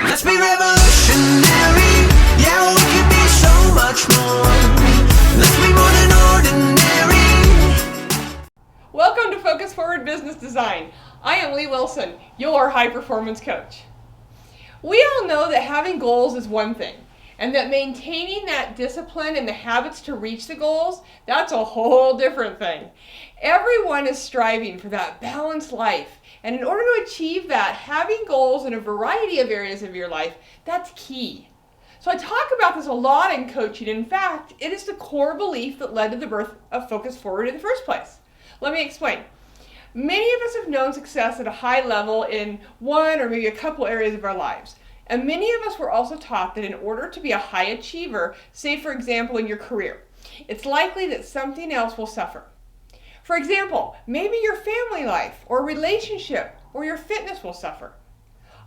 Let's be revolutionary. Yeah, we can be so much more. Let's be more than ordinary. Welcome to Focus Forward Business Design. I am Lee Wilson, your high performance coach. We all know that having goals is one thing, and that maintaining that discipline and the habits to reach the goals, that's a whole different thing. Everyone is striving for that balanced life, and in order to achieve that, having goals in a variety of areas of your life, that's key. So I talk about this a lot in coaching. In fact, it is the core belief that led to the birth of Focus Forward in the first place. Let me explain. Many of us have known success at a high level in one or maybe a couple areas of our lives. And many of us were also taught that in order to be a high achiever, say for example in your career, it's likely that something else will suffer. For example, maybe your family life or relationship or your fitness will suffer.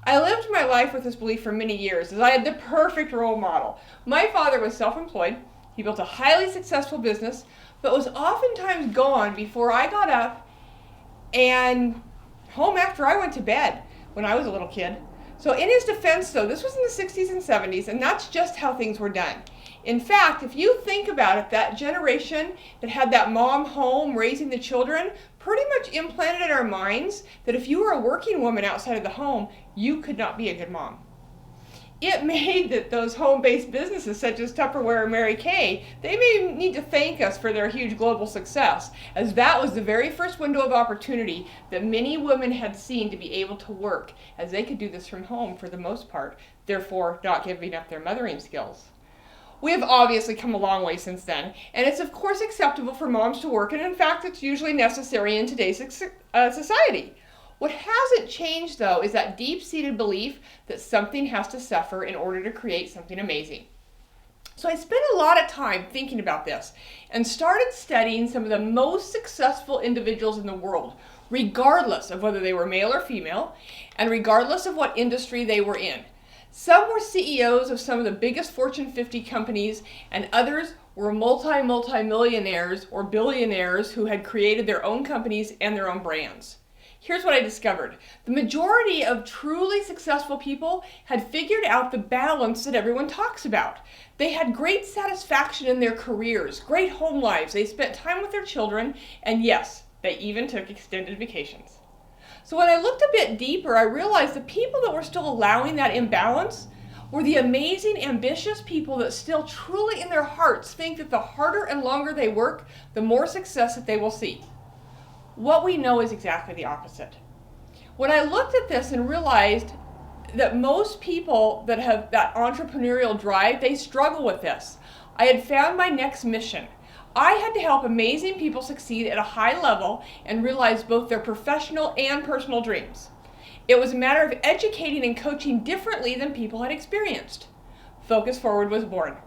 I lived my life with this belief for many years as I had the perfect role model. My father was self-employed. He built a highly successful business, but was oftentimes gone before I got up and home after I went to bed when I was a little kid. So in his defense though, this was in the 60s and 70s, and that's just how things were done. In fact, if you think about it, that generation that had that mom home raising the children pretty much implanted in our minds that if you were a working woman outside of the home, you could not be a good mom. It made that those home-based businesses such as Tupperware and Mary Kay, they may need to thank us for their huge global success, as that was the very first window of opportunity that many women had seen to be able to work, as they could do this from home for the most part, therefore not giving up their mothering skills. We have obviously come a long way since then, and it's of course acceptable for moms to work, and in fact it's usually necessary in today's society. What hasn't changed though is that deep-seated belief that something has to suffer in order to create something amazing. So I spent a lot of time thinking about this and started studying some of the most successful individuals in the world, regardless of whether they were male or female, and regardless of what industry they were in. Some were CEOs of some of the biggest Fortune 50 companies, and others were multi-millionaires or billionaires who had created their own companies and their own brands. Here's what I discovered. The majority of truly successful people had figured out the balance that everyone talks about. They had great satisfaction in their careers, great home lives, they spent time with their children, and yes, they even took extended vacations. So when I looked a bit deeper, I realized the people that were still allowing that imbalance were the amazing, ambitious people that still truly in their hearts think that the harder and longer they work, the more success that they will see. What we know is exactly the opposite. When I looked at this and realized that most people that have that entrepreneurial drive, they struggle with this, I had found my next mission. I had to help amazing people succeed at a high level and realize both their professional and personal dreams. It was a matter of educating and coaching differently than people had experienced. Focus Forward was born.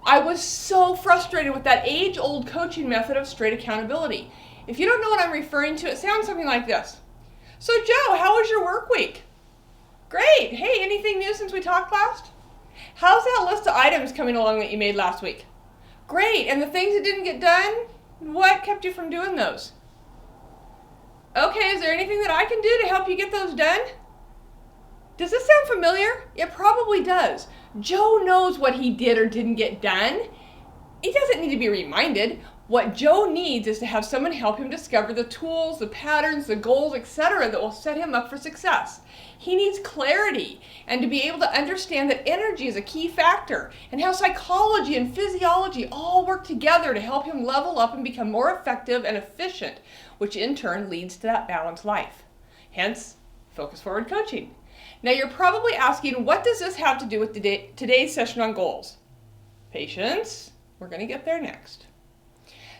I was so frustrated with that age-old coaching method of straight accountability. If you don't know what I'm referring to, it sounds something like this. So Joe, how was your work week? Great. Hey, anything new since we talked last? How's that list of items coming along that you made last week? Great. And the things that didn't get done, what kept you from doing those? Okay, is there anything that I can do to help you get those done? Does this sound familiar? It probably does. Joe knows what he did or didn't get done. He doesn't need to be reminded. What Joe needs is to have someone help him discover the tools, the patterns, the goals, etc. that will set him up for success. He needs clarity and to be able to understand that energy is a key factor and how psychology and physiology all work together to help him level up and become more effective and efficient, which in turn leads to that balanced life. Hence, Focus Forward Coaching. Now you're probably asking, what does this have to do with today's session on goals? Patience, we're going to get there next.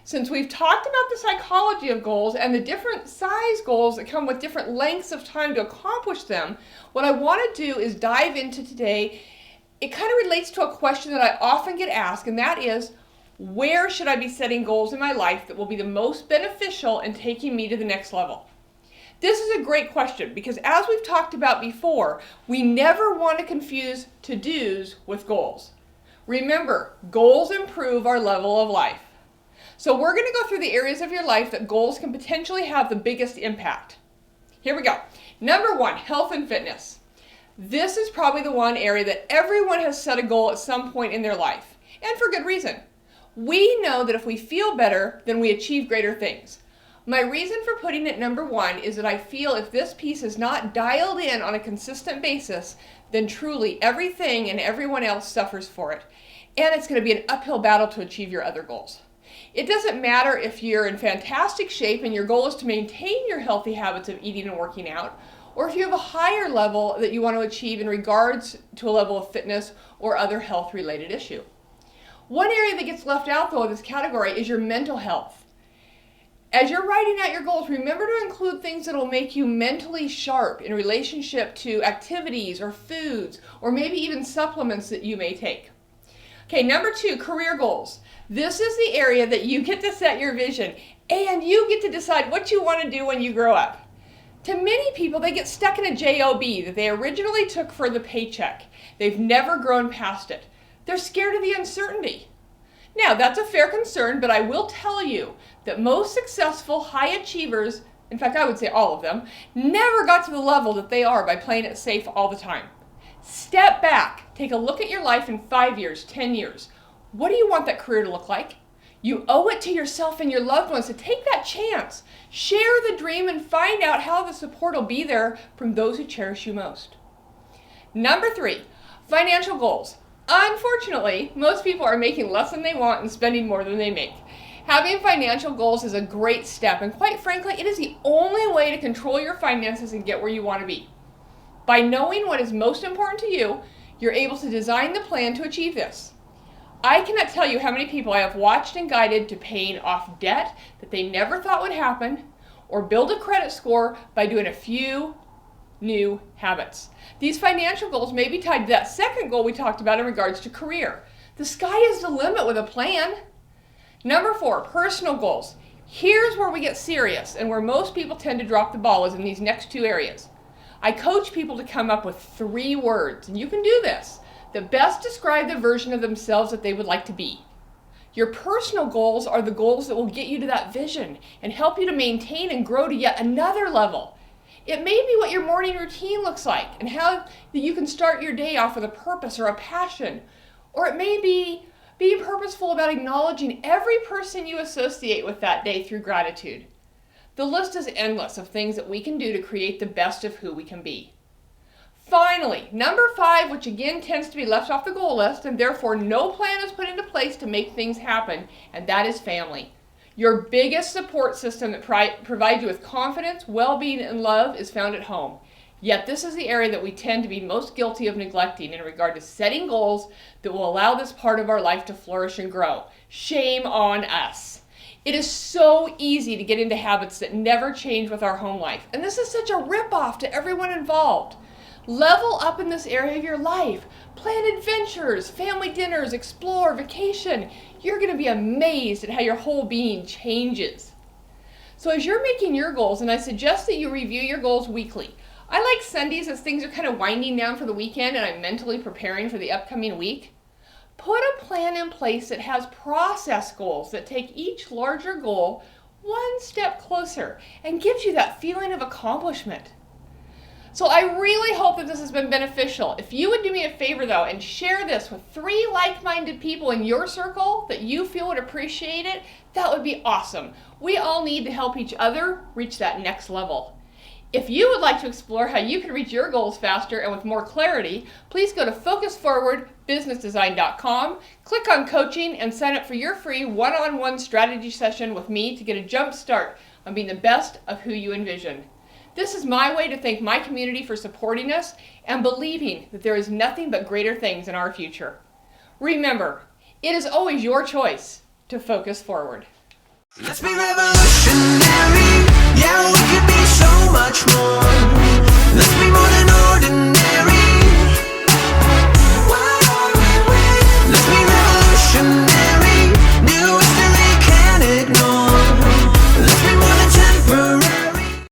Since we've talked about the psychology of goals and the different size goals that come with different lengths of time to accomplish them, what I want to do is dive into today. It kind of relates to a question that I often get asked, and that is, where should I be setting goals in my life that will be the most beneficial in taking me to the next level? This is a great question because as we've talked about before, we never want to confuse to-dos with goals. Remember, goals improve our level of life. So we're going to go through the areas of your life that goals can potentially have the biggest impact. Here we go. Number one, health and fitness. This is probably the one area that everyone has set a goal at some point in their life, and for good reason. We know that if we feel better, then we achieve greater things. My reason for putting it number 1 is that I feel if this piece is not dialed in on a consistent basis, then truly everything and everyone else suffers for it. And it's going to be an uphill battle to achieve your other goals. It doesn't matter if you're in fantastic shape and your goal is to maintain your healthy habits of eating and working out, or if you have a higher level that you want to achieve in regards to a level of fitness or other health-related issue. One area that gets left out, though, of this category is your mental health. As you're writing out your goals, remember to include things that will make you mentally sharp in relationship to activities or foods, or maybe even supplements that you may take. Okay, number 2, career goals. This is the area that you get to set your vision, and you get to decide what you want to do when you grow up. To many people, they get stuck in a job that they originally took for the paycheck. They've never grown past it. They're scared of the uncertainty. Now, that's a fair concern, but I will tell you that most successful high achievers, in fact, I would say all of them, never got to the level that they are by playing it safe all the time. Step back. Take a look at your life in 5 years, 10 years. What do you want that career to look like? You owe it to yourself and your loved ones to take that chance. Share the dream and find out how the support will be there from those who cherish you most. Number 3, financial goals. Unfortunately, most people are making less than they want and spending more than they make. Having financial goals is a great step, and quite frankly, it is the only way to control your finances and get where you want to be. By knowing what is most important to you, you're able to design the plan to achieve this. I cannot tell you how many people I have watched and guided to paying off debt that they never thought would happen, or build a credit score by doing a few new habits. These financial goals may be tied to that second goal we talked about in regards to career. The sky is the limit with a plan. Number 4, personal goals. Here's where we get serious and where most people tend to drop the ball is in these next 2 areas. I coach people to come up with 3 words, and you can do this, that best describe the version of themselves that they would like to be. Your personal goals are the goals that will get you to that vision and help you to maintain and grow to yet another level. It may be what your morning routine looks like and how you can start your day off with a purpose or a passion. Or it may be being purposeful about acknowledging every person you associate with that day through gratitude. The list is endless of things that we can do to create the best of who we can be. Finally, number 5, which again tends to be left off the goal list and therefore no plan is put into place to make things happen, and that is family. Your biggest support system that provides you with confidence, well-being, and love is found at home. Yet this is the area that we tend to be most guilty of neglecting in regard to setting goals that will allow this part of our life to flourish and grow. Shame on us. It is so easy to get into habits that never change with our home life, and this is such a ripoff to everyone involved. Level up in this area of your life. Plan adventures, family dinners, explore, vacation. You're going to be amazed at how your whole being changes. So as you're making your goals, and I suggest that you review your goals weekly. I like Sundays as things are kind of winding down for the weekend and I'm mentally preparing for the upcoming week. Put a plan in place that has process goals that take each larger goal one step closer and gives you that feeling of accomplishment. So I really hope that this has been beneficial. If you would do me a favor though and share this with 3 like-minded people in your circle that you feel would appreciate it, that would be awesome. We all need to help each other reach that next level. If you would like to explore how you can reach your goals faster and with more clarity, please go to focusforwardbusinessdesign.com, click on coaching, and sign up for your free one-on-one strategy session with me to get a jump start on being the best of who you envision. This is my way to thank my community for supporting us and believing that there is nothing but greater things in our future. Remember, it is always your choice to focus forward. Let's be revolutionary. Yeah, we could be so much more. Let's be more than ordinary.